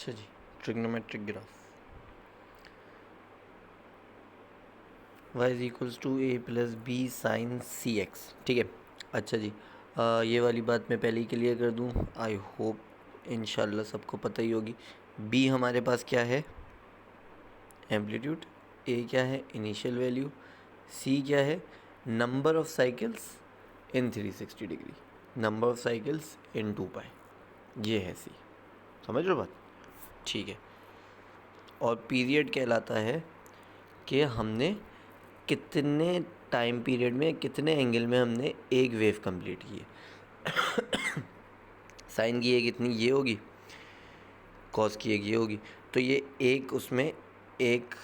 अच्छा जी, trigonometric graph y is equals to A plus B sine C X. ठीक है, अच्छा जी, ये वाली बात मैं पहले ही क्लियर कर दूँ। आई होप इंशाल्लाह सबको पता ही होगी। b हमारे पास क्या है, एम्पलीट्यूड, a क्या है, इनिशियल वैल्यू, c क्या है, number of cycles in 360 degree, number of cycles इन 2 पाई, ये है c। समझ रहे हो बात? ठीक है। और पीरियड कहलाता है कि हमने कितने टाइम पीरियड में, कितने एंगल में हमने एक वेव कंप्लीट की है। साइन की एक इतनी ये होगी, कॉस की एक ये होगी, तो ये एक उसमें एक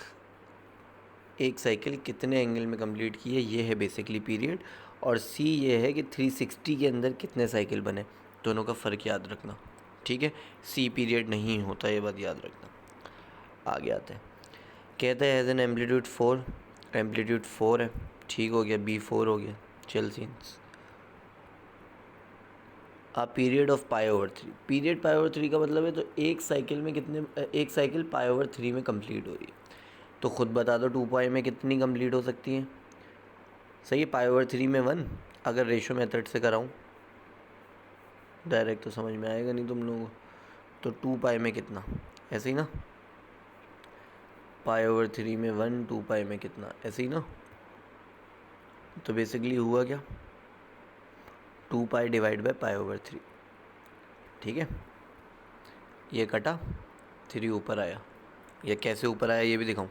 एक साइकिल कितने एंगल में कंप्लीट की है, ये है बेसिकली पीरियड। और सी ये है कि 360 के अंदर कितने साइकिल बने, दोनों का फ़र्क याद रखना। ठीक है, सी पीरियड नहीं होता, ये बात याद रखना। आगे आते हैं, कहते हैं एज एन एम्पलीट्यूड 4, एम्पलीट्यूड 4 है, ठीक हो गया, B4 हो गया। चल scenes, period of pi over 3, period pi over 3 का मतलब है तो एक साइकिल में कितने, एक साइकिल पाई ओवर 3 में कंप्लीट हो रही है, तो ख़ुद बता दो 2 पाई में कितनी कंप्लीट हो सकती है। सही है, पाई ओवर 3 में 1, अगर रेशो मेथड से कराऊँ डायरेक्ट तो समझ में आएगा नहीं तुम लोगों को, तो 2 पाई में कितना, ऐसे ही ना, पाई ओवर 3 में 1, 2 पाई में कितना, ऐसे ही ना। तो बेसिकली हुआ क्या, 2 pi divide by pi over 3। ठीक है, ये कटा, 3 ऊपर आया। ये कैसे ऊपर आया ये भी दिखाऊं,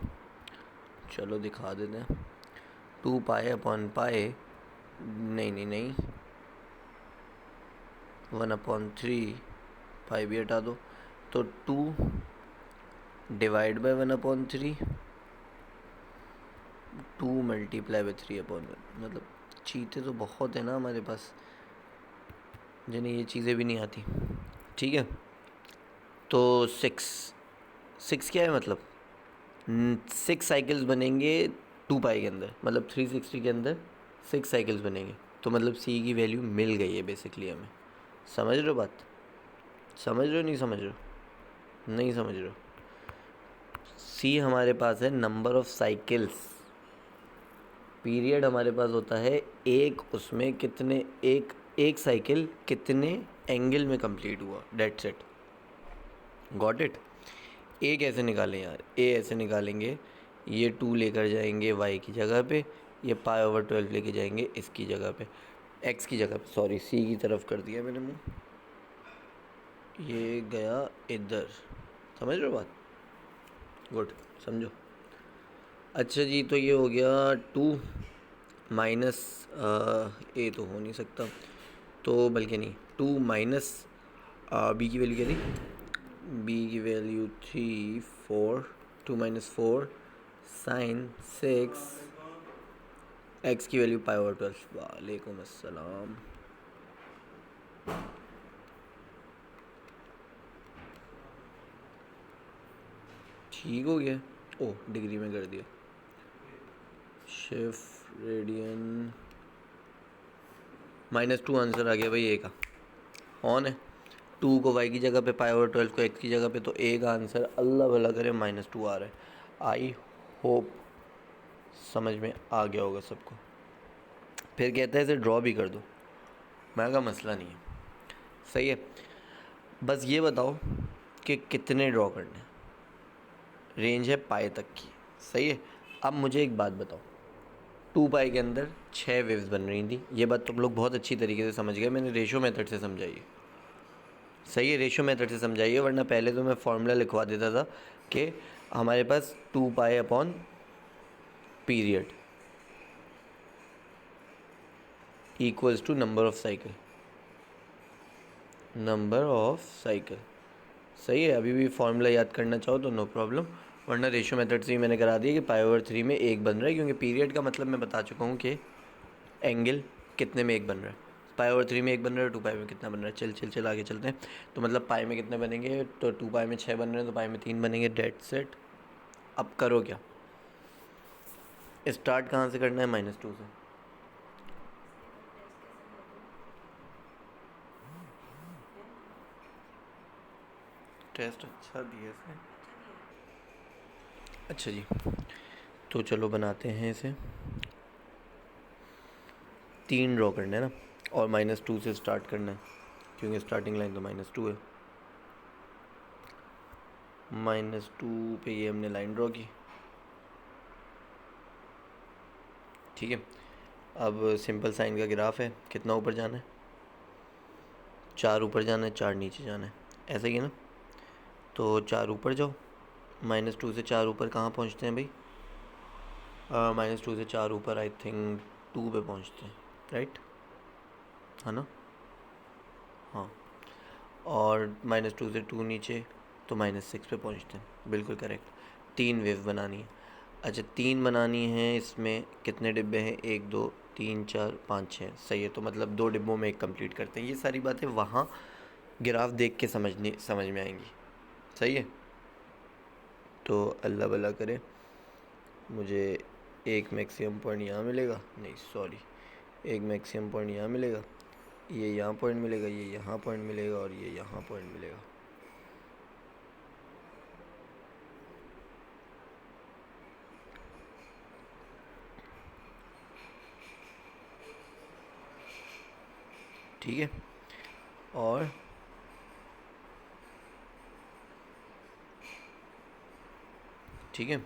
चलो दिखा देते हैं। 2 पाई अपॉन पाई, नहीं नहीं नहीं, 1/3, पाई भी हटा दो, तो 2 डिवाइड बाई 1/3, 2 मल्टीप्लाई बाई 3/1। मतलब चीज़ें तो बहुत है ना हमारे पास, जिन्हें ये चीज़ें भी नहीं आती। ठीक है, तो 6 क्या है, मतलब 6 साइकिल्स बनेंगे 2 पाई के अंदर, मतलब 360 के अंदर 6 साइकिल्स बनेंगे, तो मतलब सी की वैल्यू मिल गई है बेसिकली हमें। समझ रहे हो बात, समझ रहे हो नहीं समझ रहे हो, नहीं समझ रहे हो। सी हमारे पास है नंबर ऑफ साइकिल्स, पीरियड हमारे पास होता है एक, उसमें कितने, एक साइकिल कितने एंगल में कंप्लीट हुआ, डेट्स इट, गॉट इट। ए कैसे निकालें यार, ए ऐसे निकालेंगे, ये 2 लेकर जाएंगे वाई की जगह पे, ये पाई ओवर 12 लेके जाएंगे इसकी जगह पे, एक्स की जगह पे, सॉरी सी की तरफ कर दिया मैंने मुँह, ये गया इधर। समझ रहे हो बात, गुड, समझो। अच्छा जी, तो ये हो गया 2 माइनस, ए तो हो नहीं सकता, तो बल्कि नहीं, 2 माइनस बी की वैल्यू क्या थी, बी की वैल्यू थी 4, 2 माइनस 4 साइन 6, एक्स की वैल्यू पाई ओवर 12। वालेकुम अस्सलाम। ठीक हो गया, ओ डिग्री में कर दिया, शिफ्ट रेडियन, -2 आंसर आ गया भाई ए का, ऑन है। 2 को वाई की जगह पे, पाई ओवर 12 को एक्स की जगह पे, तो ए का आंसर अल्लाह भला करे -2 आ रहा है। आई होप समझ में आ गया होगा सबको। फिर कहता है इसे ड्रॉ भी कर दो, मैं का मसला नहीं है। सही है, बस ये बताओ कि कितने ड्रॉ करने हैं, रेंज है पाई तक की। सही है, अब मुझे एक बात बताओ, 2 पाई के अंदर 6 वेव्स बन रही थी, ये बात तुम लोग बहुत अच्छी तरीके से समझ गए, मैंने रेशो मेथड से समझाई है। सही है, रेशो मेथड से समझाइए, वरना पहले तो मैं फार्मूला लिखवा देता था कि हमारे पास 2 pi upon period equals to number of cycle, number of cycle. सही है, अभी भी फार्मूला याद करना चाहो तो नो प्रॉब्लम, वरना रेशो मेथड से ही मैंने करा दिया कि पाई ओवर 3 में एक बन रहा है, क्योंकि पीरियड का मतलब मैं बता चुका हूँ कि एंगल कितने में एक बन रहा है। पाई ओवर 3 में एक बन रहा है, 2 पाई में कितना बन रहा है, चल चल चल आगे चलते हैं। तो मतलब पाई में कितने बनेंगे, तो 2 पाई में 6 बन रहे हैं, तो पाई में 3 बनेंगे, डेट सेट। अब करो क्या, स्टार्ट कहाँ से करना है, -2 से। टेस्ट अच्छा भी है इसे। अच्छा जी, तो चलो बनाते हैं इसे। 3 ड्रॉ करना है ना, और -2 से स्टार्ट करना है, क्योंकि स्टार्टिंग लाइन तो -2 है। -2 पे ये हमने लाइन ड्रॉ की, ठीक है। अब सिंपल साइन का ग्राफ है, कितना ऊपर जाना है? 4 ऊपर जाना है, 4 नीचे जाना है, ऐसा ही है ना। तो 4 ऊपर जाओ, -2 से 4 ऊपर कहाँ पहुँचते हैं भाई? -2 से 4 ऊपर आई थिंक 2 पे पहुँचते हैं, राइट, है ना? हाँ। और -2 से 2 नीचे, तो -6 पे पहुँचते हैं, बिल्कुल करेक्ट। 3 वेव बनानी है। अच्छा, 3 बनानी है, इसमें कितने डिब्बे हैं? 1 2 3 4 5 6, सही है। तो मतलब 2 डिब्बों में एक कंप्लीट करते हैं। ये सारी बातें वहाँ ग्राफ देख के समझ में आएंगी, सही है। तो अल्लाह भला करे, मुझे एक मैक्सिमम पॉइंट यहाँ मिलेगा, नहीं सॉरी, एक मैक्सिमम पॉइंट यहाँ मिलेगा, ये यहाँ पॉइंट मिलेगा, ये यहाँ पॉइंट मिलेगा, और ये यहाँ पॉइंट मिलेगा। ठीक है। और ठीक है,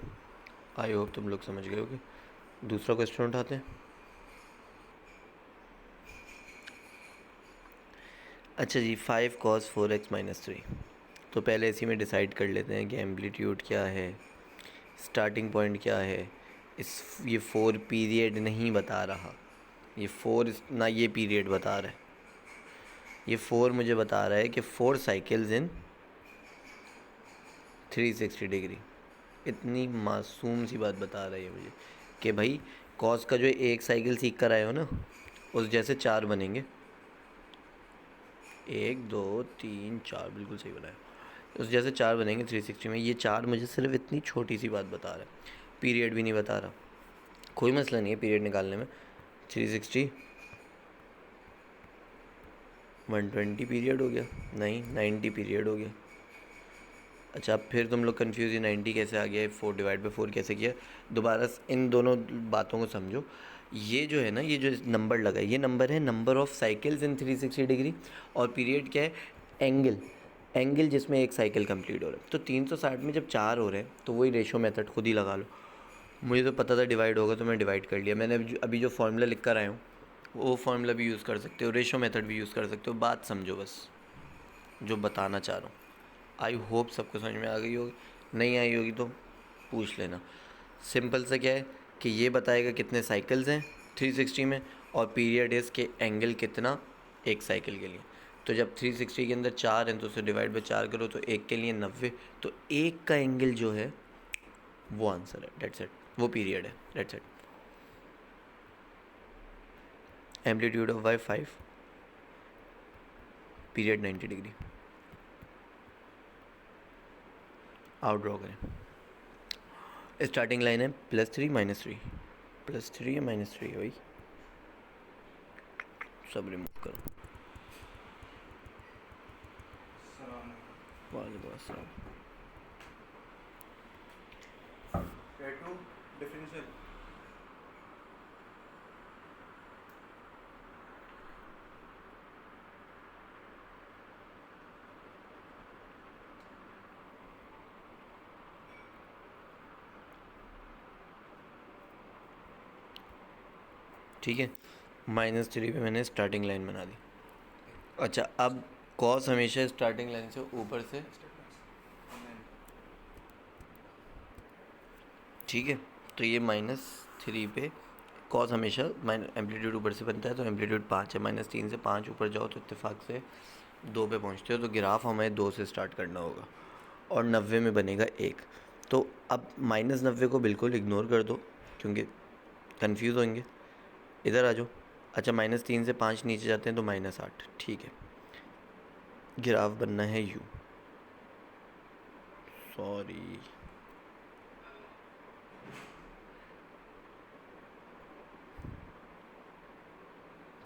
आई होप तुम लोग समझ गए होगे। दूसरा क्वेश्चन उठाते हैं। अच्छा जी, 5 cos 4x - 3। तो पहले इसी में डिसाइड कर लेते हैं कि एम्पलीट्यूड क्या है, स्टार्टिंग पॉइंट क्या है। ये 4 पीरियड नहीं बता रहा, ये 4 ना ये पीरियड बता रहा है, ये 4 मुझे बता रहा है कि 4 साइकिल्स इन 360 डिग्री। इतनी मासूम सी बात बता रही है मुझे कि भाई कॉस का जो एक साइकिल सीख कर आए हो ना, उस जैसे 4 बनेंगे। 1 2 3 4, बिल्कुल सही बनाया। उस जैसे 4 बनेंगे 360 में। ये 4 मुझे सिर्फ इतनी छोटी सी बात बता रहा है, पीरियड भी नहीं बता रहा। कोई मसला नहीं है पीरियड निकालने में। 360 120 पीरियड हो गया, नहीं 90 पीरियड हो गया। अच्छा, अब फिर तुम लोग कन्फ्यूज, ये 90 कैसे आ गया, 4/4 कैसे किया? दोबारा इन दोनों बातों को समझो। ये जो है ना, ये जो नंबर लगा है, ये नंबर है number of cycles in 360 degree. और पीरियड क्या है? एंगल, एंगल जिसमें एक साइकिल कंप्लीट हो रहा है। तो 360 में जब 4 हो रहे हैं, तो वही रेशो मेथड खुद ही लगा लो। मुझे तो पता था डिवाइड होगा, तो मैं डिवाइड कर लिया। मैंने अभी जो फार्मूला लिख कर आया हूँ, वो फार्मूला भी यूज़ कर सकते हो, रेशो मेथड भी यूज़ कर सकते हो। बात समझो बस, जो बताना चाह रहा हूँ। आई होप सबको समझ में आ गई होगी, नहीं आई होगी तो पूछ लेना। सिंपल सा क्या है कि ये बताएगा कितने साइकिल्स हैं 360 में, और पीरियड इज़ के एंगल कितना एक साइकिल के लिए। तो जब 360 के अंदर 4 हैं, तो उसे डिवाइड बाई 4 करो, तो एक के लिए 90। तो एक का एंगल जो है वो आंसर है, डेट्स इट, वो पीरियड है, that's it. Amplitude of y 5, period 90 degree. Out draw करें। स्टार्टिंग लाइन है +3 -3, +3 या -3 है भाई, सब रिमूव करो। वालेकुम अस्सलाम। Tattoo differential. ठीक है, -3 पे मैंने स्टार्टिंग लाइन बना दी। अच्छा, अब कॉस हमेशा स्टार्टिंग लाइन से ऊपर से, ठीक है। तो ये -3 पे कॉस हमेशा एम्पलीट्यूड ऊपर से बनता है, तो एम्पलीट्यूड 5 है। -3 से 5 ऊपर जाओ तो इत्तेफाक से 2 पे पहुंचते हो। तो ग्राफ हमें 2 से स्टार्ट करना होगा, और 90 में बनेगा 1। तो अब -90 को बिल्कुल इग्नोर कर दो, क्योंकि कन्फ्यूज़ होंगे। इधर आ जाओ। अच्छा, -3 से 5 नीचे जाते हैं तो -8, ठीक है। ग्राफ बनना है यू, सॉरी,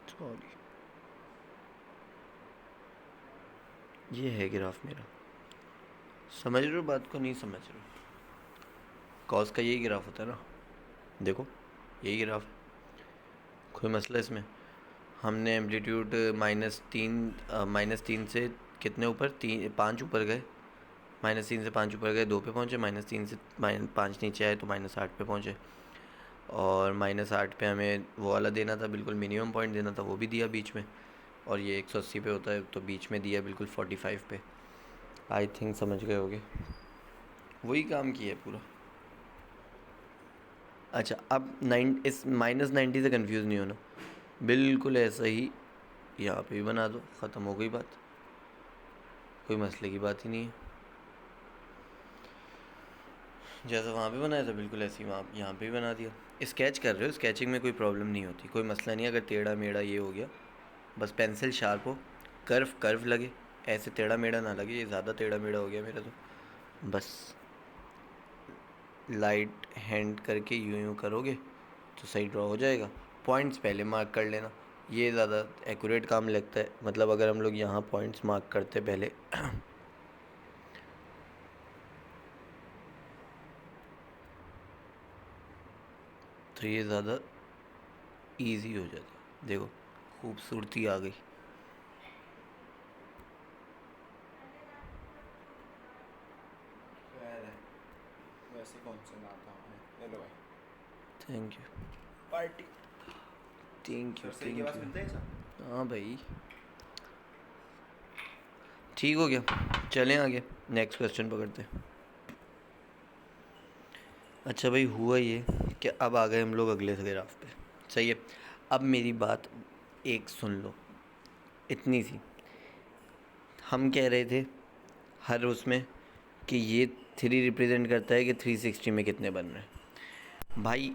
सॉरी, ये है ग्राफ मेरा। समझ रहे हो बात को, नहीं समझ रहे हो? कॉस का यही ग्राफ होता है ना, देखो यही ग्राफ है, कोई मसला इसमें? हमने एम्पलीट्यूड -3 से कितने ऊपर, 5 ऊपर गए, -3 से 5 ऊपर गए, 2 पे पहुँचे, -3 से -5 नीचे आए तो -8 पे पहुँचे, और -8 पे हमें वो वाला देना था, बिल्कुल मिनिमम पॉइंट देना था, वो भी दिया बीच में, और ये 180 पे होता है तो बीच में दिया बिल्कुल 45 पे। आई थिंक समझ गए होगे, वही काम किया है पूरा। अच्छा, अब इस -90 से कंफ्यूज नहीं होना, बिल्कुल ऐसा ही यहाँ पे भी बना दो, ख़त्म हो गई बात, कोई मसले की बात ही नहीं है। जैसा वहाँ पे बनाया था बिल्कुल ऐसे ही वहाँ यहाँ पे भी बना दिया। स्केच कर रहे हो, स्केचिंग में कोई प्रॉब्लम नहीं होती, कोई मसला नहीं। अगर टेढ़ा मेढ़ा ये हो गया, बस पेंसिल शार्प हो, कर्व लगे, ऐसे टेढ़ा मेढ़ा ना लगे, ये ज़्यादा टेढ़ा मेढ़ा हो गया मेरा तो। बस लाइट हैंड करके यूँ यूँ करोगे तो सही ड्रॉ हो जाएगा। पॉइंट्स पहले मार्क कर लेना, ये ज़्यादा एक्यूरेट काम लगता है। मतलब अगर हम लोग यहाँ पॉइंट्स मार्क करते पहले तो ये ज़्यादा इजी हो जाता। देखो खूबसूरती आ गई। खैर है, वैसे कौन सा ना था हमें, ले लो भाई thank you party. Thank you सही के पास मिलता है सब। हाँ भाई, ठीक हो गया, चलें आगे, नेक्स्ट क्वेश्चन पकड़ते हैं। अच्छा भाई, हुआ ये कि अब आ गए हम लोग अगले ग्राफ पे, सही है। अब मेरी बात एक सुन लो, इतनी सी। हम कह रहे थे हर उसमें कि ये 3 रिप्रेजेंट करता है कि 360 में कितने बन रहे हैं। भाई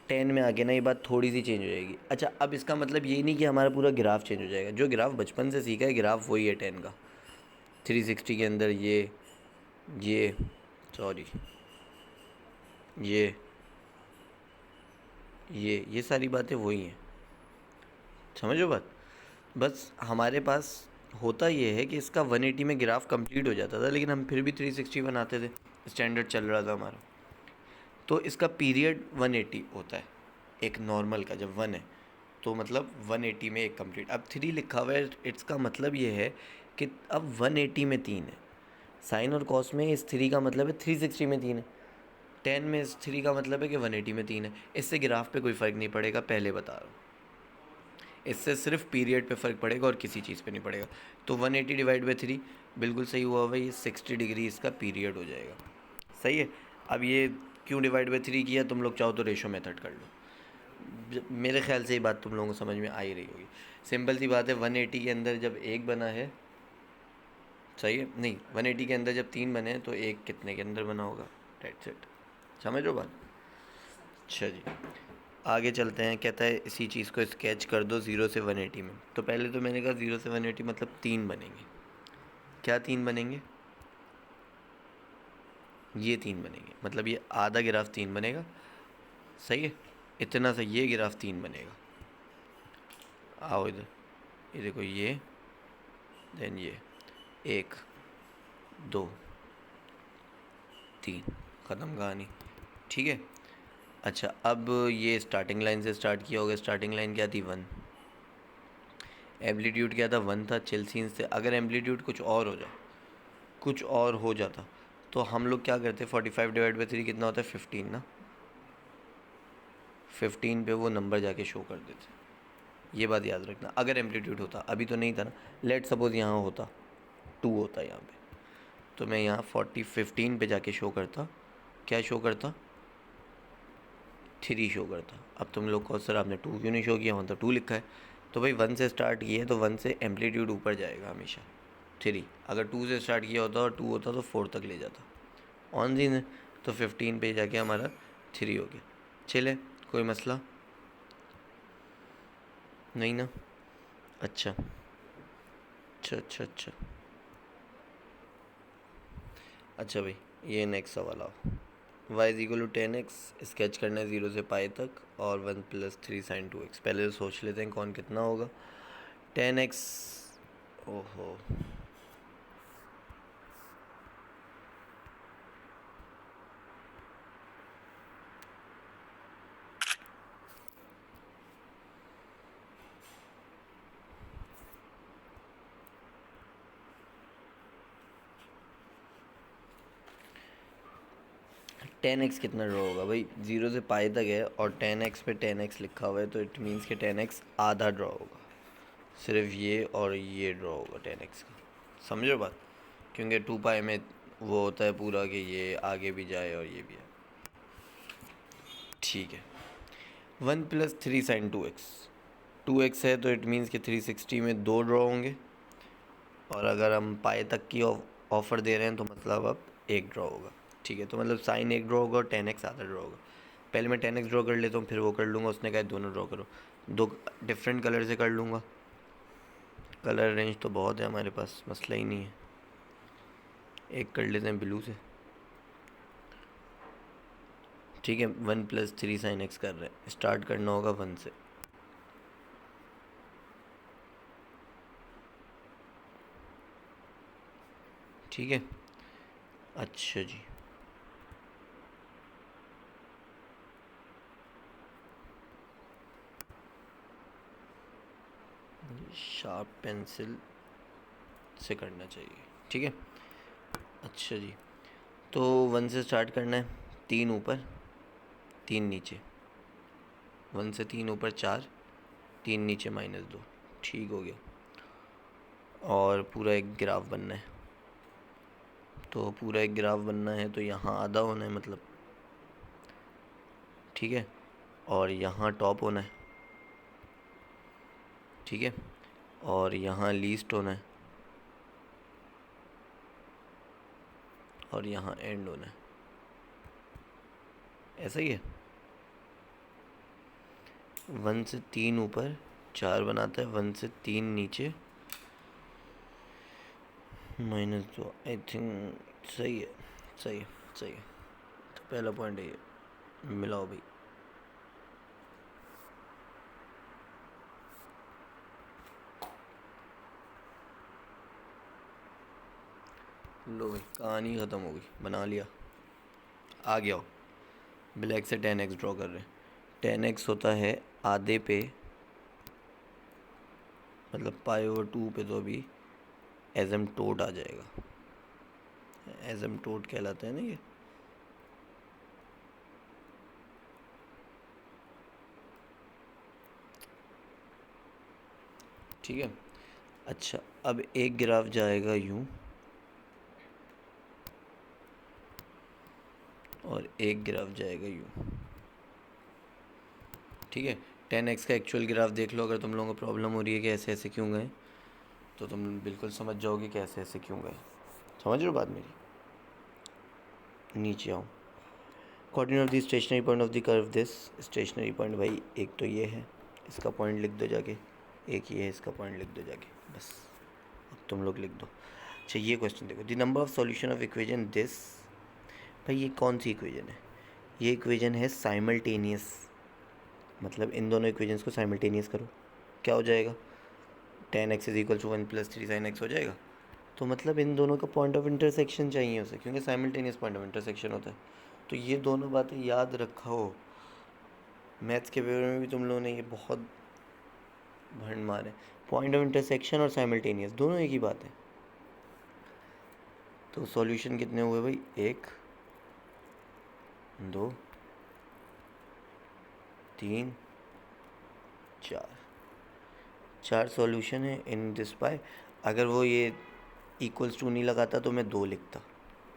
10 में आके ना ये बात थोड़ी सी चेंज हो जाएगी। अच्छा, अब इसका मतलब ये नहीं कि हमारा पूरा ग्राफ चेंज हो जाएगा, जो ग्राफ बचपन से सीखा है ग्राफ वही है 10 का। 360 के अंदर ये सॉरी ये सारी बातें वही हैं, समझो बात। बस हमारे पास होता ये है कि इसका 180 में ग्राफ कंप्लीट हो जाता था, लेकिन हम फिर भी 360 बनाते थे, स्टैंडर्ड चल रहा था हमारा। तो इसका पीरियड 180 होता है, एक नॉर्मल का जब 1 है तो मतलब 180 में एक कंप्लीट। अब 3 लिखा हुआ है, इसका मतलब ये है कि अब 180 में 3 है। साइन और कॉस में इस 3 का मतलब है 360 में 3 है, 10 में इस 3 का मतलब है कि 180 में 3 है। इससे ग्राफ पे कोई फ़र्क नहीं पड़ेगा, पहले बता रहा हूँ। इससे सिर्फ पीरियड पे फ़र्क पड़ेगा और किसी चीज़ पे नहीं पड़ेगा। तो 180 डिवाइड बाई 3 बिल्कुल सही हुआ भाई, ये 60 डिग्री इसका पीरियड हो जाएगा, सही है। अब ये क्यों डिवाइड बाई 3 किया, तुम लोग चाहो तो रेशो मेथड कर लो। मेरे ख्याल से ये बात तुम लोगों को समझ में आ ही रही होगी। सिंपल सी बात है, 180 के अंदर जब एक बना है, सही है, नहीं 180 के अंदर जब 3 बने हैं तो एक कितने के अंदर बना होगा, डेट्स इट। समझ लो बात। अच्छा जी, आगे चलते हैं। कहता है इसी चीज़ को स्केच कर दो 0 से 180 में। तो पहले तो मैंने कहा 0 से 180 मतलब 3 बनेंगे। क्या 3 बनेंगे? ये 3 बनेंगे, मतलब ये आधा ग्राफ 3 बनेगा, सही है। इतना सा ये ग्राफ 3 बनेगा। आओ इधर, ये देखो, ये देन ये 1 2 3, ख़त्म कहानी, ठीक है। अच्छा, अब ये स्टार्टिंग लाइन से स्टार्ट किया होगा। स्टार्टिंग लाइन क्या थी? 1। एम्पलीट्यूड क्या था? 1 था। चिल सीन से अगर एम्पलीट्यूड कुछ और हो जाता तो हम लोग क्या करते? 45 डिवाइड बाई 3 कितना होता है? 15 ना। 15 पे वो नंबर जाके शो कर देते, ये बात याद रखना। अगर एम्पलीट्यूड होता, अभी तो नहीं था ना, लेट सपोज यहाँ होता 2 होता यहाँ पे, तो मैं यहाँ 15 पे जाके शो करता, क्या शो करता? 3 शो करता। अब तुम लोग को सर आपने 2 क्यों नहीं शो किया, वहाँ तो 2 लिखा है। तो भाई 1 से स्टार्ट किया है तो 1 से एम्पलीट्यूड ऊपर जाएगा हमेशा, 3। अगर 2 से स्टार्ट किया होता और 2 होता तो 4 तक ले जाता, ऑन जी ने। तो 15 पे जाके हमारा 3 हो गया। चले, कोई मसला नहीं ना? अच्छा अच्छा अच्छा अच्छा अच्छा भाई, ये नेक्स्ट सवाल आओ। y is equal to 10x, sketch करना है 0 से पाई तक, और 1 + 3 sin 2x। पहले तो सोच लेते हैं कौन कितना होगा। 10x, ओहो 10x कितना ड्रॉ होगा भाई, 0 से पाई तक है और 10x पे 10x लिखा हुआ है, तो इट मीन्स कि 10x आधा ड्रॉ होगा, सिर्फ ये और ये ड्रॉ होगा 10x का। समझो बात, क्योंकि 2 पाई में वो होता है पूरा कि ये आगे भी जाए और ये भी आए। ठीक है, 1 + 3 sin 2x, 2x है तो इट मीन्स कि 360 में 2 ड्रॉ होंगे, और अगर हम पाई तक की ऑफ़र दे रहे हैं तो मतलब अब 1 ड्रॉ होगा। ठीक है, तो मतलब साइन 1 ड्रॉ होगा और 10x आधा ड्रॉ होगा। पहले मैं 10x ड्रॉ कर लेता हूँ, फिर वो कर लूँगा। उसने कहा दोनों ड्रॉ करो, 2 डिफरेंट कलर से कर लूँगा। कलर रेंज तो बहुत है हमारे पास, मसला ही नहीं है। एक कर लेते हैं ब्लू से। ठीक है, 1 + 3 sin x कर रहे हैं, स्टार्ट करना होगा 1 से। ठीक है, अच्छा जी, शार्प पेंसिल से करना चाहिए। ठीक है, अच्छा जी, तो 1 से स्टार्ट करना है। 3 ऊपर 3 नीचे, 1 से 3 ऊपर 4, 3 नीचे -2। ठीक हो गया, और पूरा एक ग्राफ बनना है। तो पूरा एक ग्राफ बनना है तो यहाँ आधा होना है मतलब, ठीक है, और यहाँ टॉप होना है। ठीक है, और यहाँ लीस्ट होना है, और यहाँ एंड होना है। ऐसा ही है। 1 से 3 ऊपर 4 बनाता है, 1 से 3 नीचे -2। आई थिंक सही है, सही है, सही है। तो पहला पॉइंट है ये, मिलाओ भाई। लो भाई, कहानी ख़त्म हो गई, बना लिया। आ गया हो, ब्लैक से 10x ड्रॉ कर रहे हैं। 10x होता है आधे पे, मतलब π/2 पे, तो अभी एजम्टोट आ जाएगा। एजम्टोट कहलाता है ना ये। ठीक है, अच्छा, अब एक ग्राफ जाएगा यूं और एक ग्राफ जाएगा यूं। ठीक है, 10x का एक्चुअल ग्राफ देख लो, अगर तुम लोगों को प्रॉब्लम हो रही है कि ऐसे ऐसे क्यों गए, तो तुम बिल्कुल समझ जाओगे कि ऐसे ऐसे क्यों गए। समझ रहे हो बात मेरी? नीचे आओ। Coordinate of the stationary point of the curve this. Stationary point भाई एक तो ये है, इसका पॉइंट लिख दो जाके, एक ये है, इसका पॉइंट लिख दो जाके, बस। अब तुम लोग लिख दो। अच्छा, ये क्वेश्चन देखो, the number of solution of equation this. भाई ये कौन सी इक्वेजन है? ये इक्वेजन है साइमल्टेनियस, मतलब इन दोनों इक्वेजन्स को साइमल्टेनियस करो, क्या हो जाएगा? 10x = 1 + 3 sin x हो जाएगा। तो मतलब इन दोनों का पॉइंट ऑफ इंटरसेक्शन चाहिए उसे, क्योंकि साइमल्टेनियस पॉइंट ऑफ इंटरसेक्शन होता है। तो ये दोनों बातें याद रखो। मैथ्स के पेपर में भी तुम लोगों ने ये बहुत भंड मारे, पॉइंट ऑफ इंटरसेक्शन और साइमल्टेनियस दोनों एक ही बात है। तो सॉल्यूशन कितने हुए भाई? 1 2 3 4 सॉल्यूशन है इन दिस पाई। अगर वो ये =2 नहीं लगाता तो मैं 2 लिखता।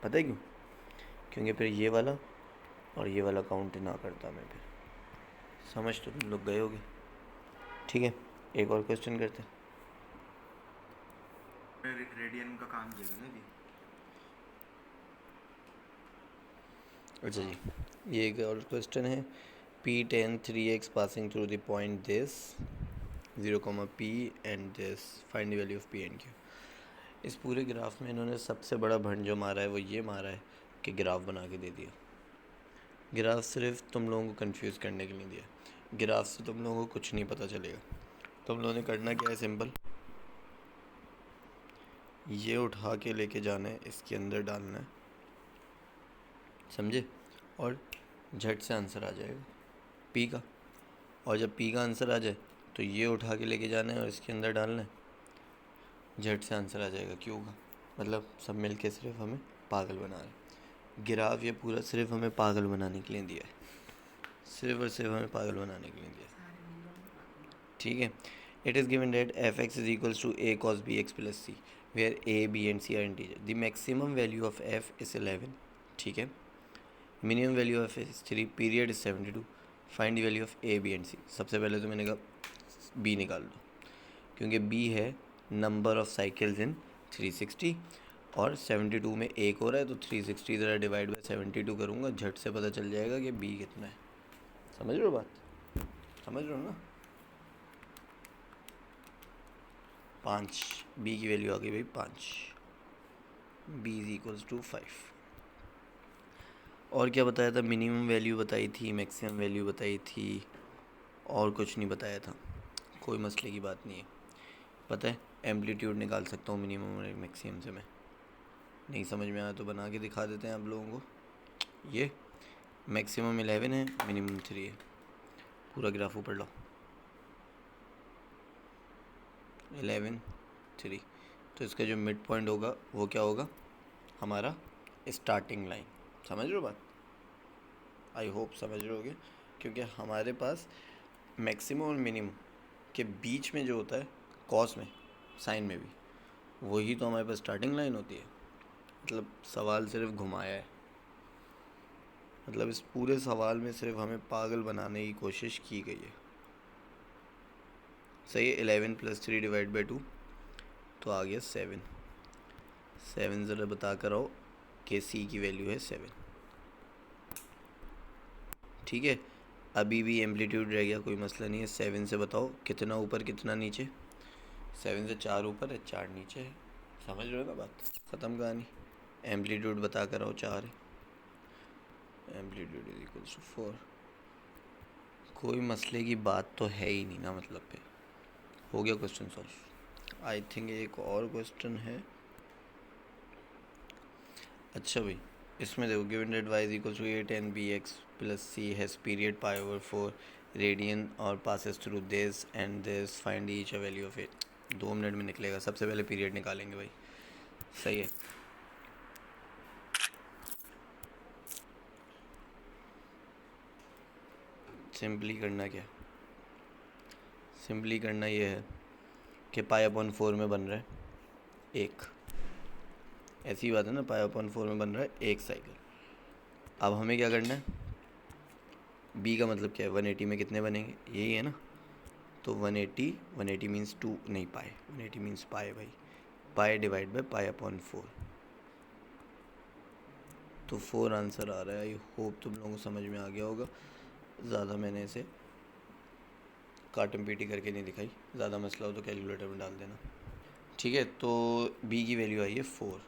पता है क्यों? क्योंकि फिर ये वाला और ये वाला काउंट ना करता मैं फिर। समझ तो तुम लोग गए होगे। ठीक है, एक और क्वेश्चन करते हैं। रेडियन का काम किया था ना जी। अच्छा जी, ये एक और क्वेश्चन है। P tan 3x passing through the point this 0, P and this, find the value of P and Q। इस पूरे ग्राफ में इन्होंने सबसे बड़ा भंड जो मारा है वो ये मारा है कि ग्राफ बना के दे दिया। ग्राफ सिर्फ तुम लोगों को कंफ्यूज करने के लिए दिया, ग्राफ से तुम लोगों को कुछ नहीं पता चलेगा। तुम लोगों ने करना क्या है, सिंपल, ये उठा के लेके जाना है, इसके अंदर डालना है, समझे? और झट से आंसर आ जाएगा P का। और जब P का आंसर आ जाए तो ये उठा के लेके जाना है और इसके अंदर डालना है, झट से आंसर आ जाएगा Q का। मतलब सब मिल के सिर्फ हमें पागल बना रहे हैं। ग्राफ ये पूरा सिर्फ हमें पागल बनाने के लिए दिया है, सिर्फ और सिर्फ हमें पागल बनाने के लिए दिया है, ठीक है। It is given that F X is equals to A cos B X plus C where A B and C are integer. The maximum value of F is 11, ठीक है। Minimum value of is 3, period is 72, find the value of A B and C. सबसे पहले तो मैंने कहा B निकाल दो, क्योंकि बी है नंबर ऑफ साइकिल्स इन 360 और 72 में एक हो रहा है, तो 360 ज़रा डिवाइड बाय 72 करूँगा, झट से पता चल जाएगा कि बी कितना है। समझ रहे हो बात, समझ रहे हो ना। 5, बी की वैल्यू आ गई भाई 5, बी इज इक्वल्स टू 5। और क्या बताया था, मिनिमम वैल्यू बताई थी, मैक्सिमम वैल्यू बताई थी, और कुछ नहीं बताया था। कोई मसले की बात नहीं है। पता है एम्पलीट्यूड निकाल सकता हूँ मिनिमम और मैक्सिमम से मैं। नहीं समझ में आया तो बना के दिखा देते हैं आप लोगों को। ये मैक्सिमम 11 है, मिनिमम 3 है। पूरा ग्राफ ऊपर लाओ, 11 3। तो इसका जो मिड पॉइंट होगा वो क्या होगा, हमारा स्टार्टिंग लाइन। समझ रहे हो बात, आई होप समझ रहे होगे, क्योंकि हमारे पास मैक्सिमम और मिनिमम के बीच में जो होता है कॉस में, साइन में भी, वही तो हमारे पास स्टार्टिंग लाइन होती है। मतलब सवाल सिर्फ घुमाया है, मतलब इस पूरे सवाल में सिर्फ हमें पागल बनाने की कोशिश की गई है। सही है। 11 + 3 डिवाइड बाई 2 तो आ गया 7। 7 ज़रा बता कर आओ कि सी की वैल्यू है 7, ठीक है। अभी भी एम्पलीट्यूड रह गया, कोई मसला नहीं है। 7 से बताओ कितना ऊपर कितना नीचे, 7 से 4 ऊपर है 4 नीचे है। समझ रहे हो ना बात, ख़त्म कहानी। एम्पलीट्यूड बता कर आओ 4 है, एम्पलीट्यूड इज इक्वल्स टू 4। कोई मसले की बात तो है ही नहीं ना, मतलब पे हो गया क्वेश्चन सॉल्व। आई थिंक एक और क्वेश्चन है। अच्छा भाई, इसमें देखो given that y is equals to 8 and bx plus c has period π/4 radian और passes through this and this, find each a value of it. 2 minute में निकलेगा। सबसे पहले पीरियड निकालेंगे भाई, सही है। सिंपली करना क्या, सिंपली करना ये है कि π/4 में बन रहा है एक, ऐसी बात है ना, π/4 में बन रहा है एक साइकिल। अब हमें क्या करना है, b का मतलब क्या है, 180 में कितने बनेंगे, यही है ना। तो 180 मीन्स 2 नहीं पाए, 180 मीन्स पाए भाई, पाए डिवाइड बाय π/4। तो 4 आंसर आ रहा है। आई होप तुम लोगों को समझ में आ गया होगा। ज़्यादा मैंने इसे काटम पीटी करके नहीं दिखाई, ज़्यादा मसला हो तो कैलकुलेटर में डाल देना, ठीक है। तो b की वैल्यू आई है 4।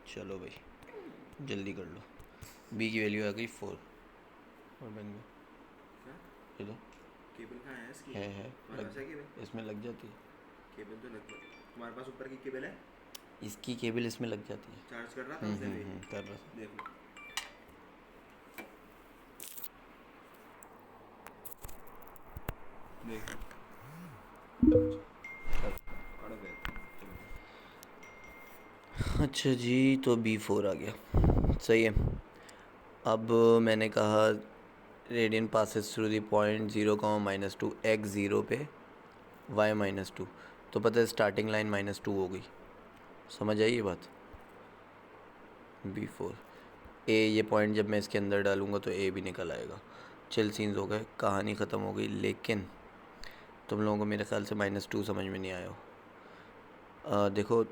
चलो भाई जल्दी कर लो, b की वैल्यू आ गई 4 और बन गया। ये दो केबल कहाँ है इसकी? है तुम्हारे पास है केबल? इसमें लग जाती है, केबल तो लग, तुम्हारे पास ऊपर की केबल है? इसकी केबल इसमें लग जाती है। चार्ज कर रहा था उसे भी? कर रहा था। देख लो। देख अड़ गए। अच्छा जी, तो B4 आ गया, सही है। अब मैंने कहा radian passes through the point 0, -2 x 0 पे y -2, तो पता है स्टार्टिंग लाइन -2 हो गई। समझ आई ये बात। B4 A, ये पॉइंट जब मैं इसके अंदर डालूँगा तो A भी निकल आएगा। चिल सीन्स हो गए, कहानी ख़त्म हो गई। लेकिन तुम लोगों को मेरे ख्याल से -2 समझ में नहीं आया हो। देखो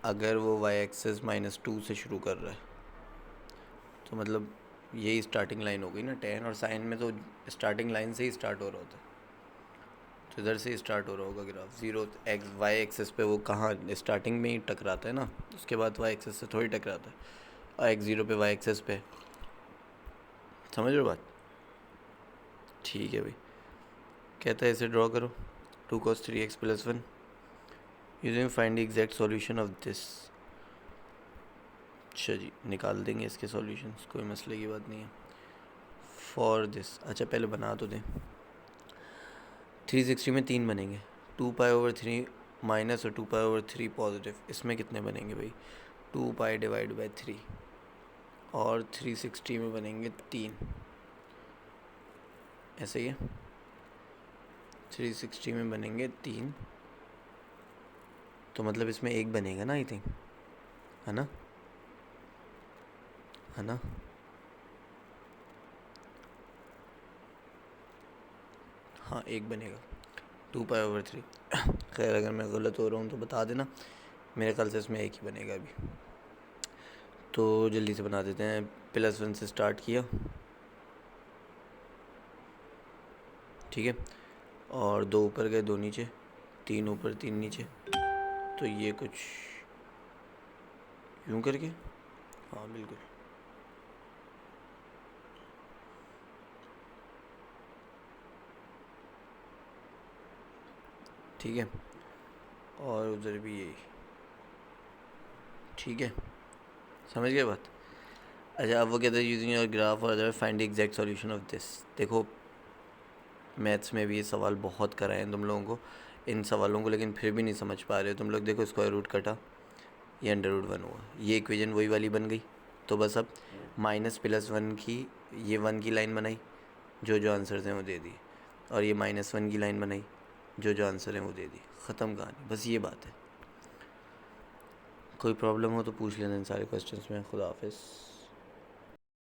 अगर वो y एक्सेस -2 से शुरू कर रहा है तो मतलब यही स्टार्टिंग लाइन हो गई ना। tan और sin में तो स्टार्टिंग लाइन से ही स्टार्ट हो रहा होता है, तो इधर से ही स्टार्ट हो रहा होगा ग्राफ। 0 y एक्सेस पे वो कहाँ स्टार्टिंग में ही टकराता है ना, उसके बाद y एक्सेस से थोड़ी टकराता है। और x 0 पे y एक्सेस पे, समझ रहे हो बात। ठीक है भाई, कहता है इसे ड्रॉ करो, 2 cos 3x + 1 using find the exact solution of this. अच्छा जी, निकाल देंगे इसके सॉल्यूशंस, कोई मसले की बात नहीं है। फॉर दिस, अच्छा पहले बना तो दें। 360 में 3 बनेंगे, 2π/3 माइनस और 2π/3 पॉजिटिव। इसमें कितने बनेंगे भाई, 2π/3 और 360 में बनेंगे 3, ऐसे ही है। 360 में बनेंगे 3, तो मतलब इसमें एक बनेगा ना, आई थिंक, है ना, है ना। हाँ, एक बनेगा 2π/3। खैर, अगर मैं गलत हो रहा हूँ तो बता देना, मेरे ख्याल से इसमें एक ही बनेगा अभी। तो जल्दी से बना देते हैं। +1 से स्टार्ट किया, ठीक है, और 2 ऊपर गए 2 नीचे, 3 ऊपर 3 नीचे, तो ये कुछ यूँ करके, हाँ बिल्कुल, ठीक है, और उधर भी यही, ठीक है, समझ गए बात। अच्छा, अब वो कहते हैं यूजिंग योर ग्राफ और other find the exact solution of this. देखो, मैथ्स में भी ये सवाल बहुत कराए हैं तुम लोगों को, इन सवालों को, लेकिन फिर भी नहीं समझ पा रहे हो तुम लोग। देखो, स्क्वायर रूट कटा, ये √1 हुआ, ये इक्वेशन वही वाली बन गई। तो बस अब -+1 की, ये 1 की लाइन बनाई, जो जो आंसर्स हैं वो दे दिए, और ये -1 की लाइन बनाई, जो जो आंसर हैं वो दे दी, ख़त्म कहानी, बस ये बात है। कोई प्रॉब्लम हो तो पूछ लेना इन सारे क्वेश्चंस में। खुदा हाफिज़।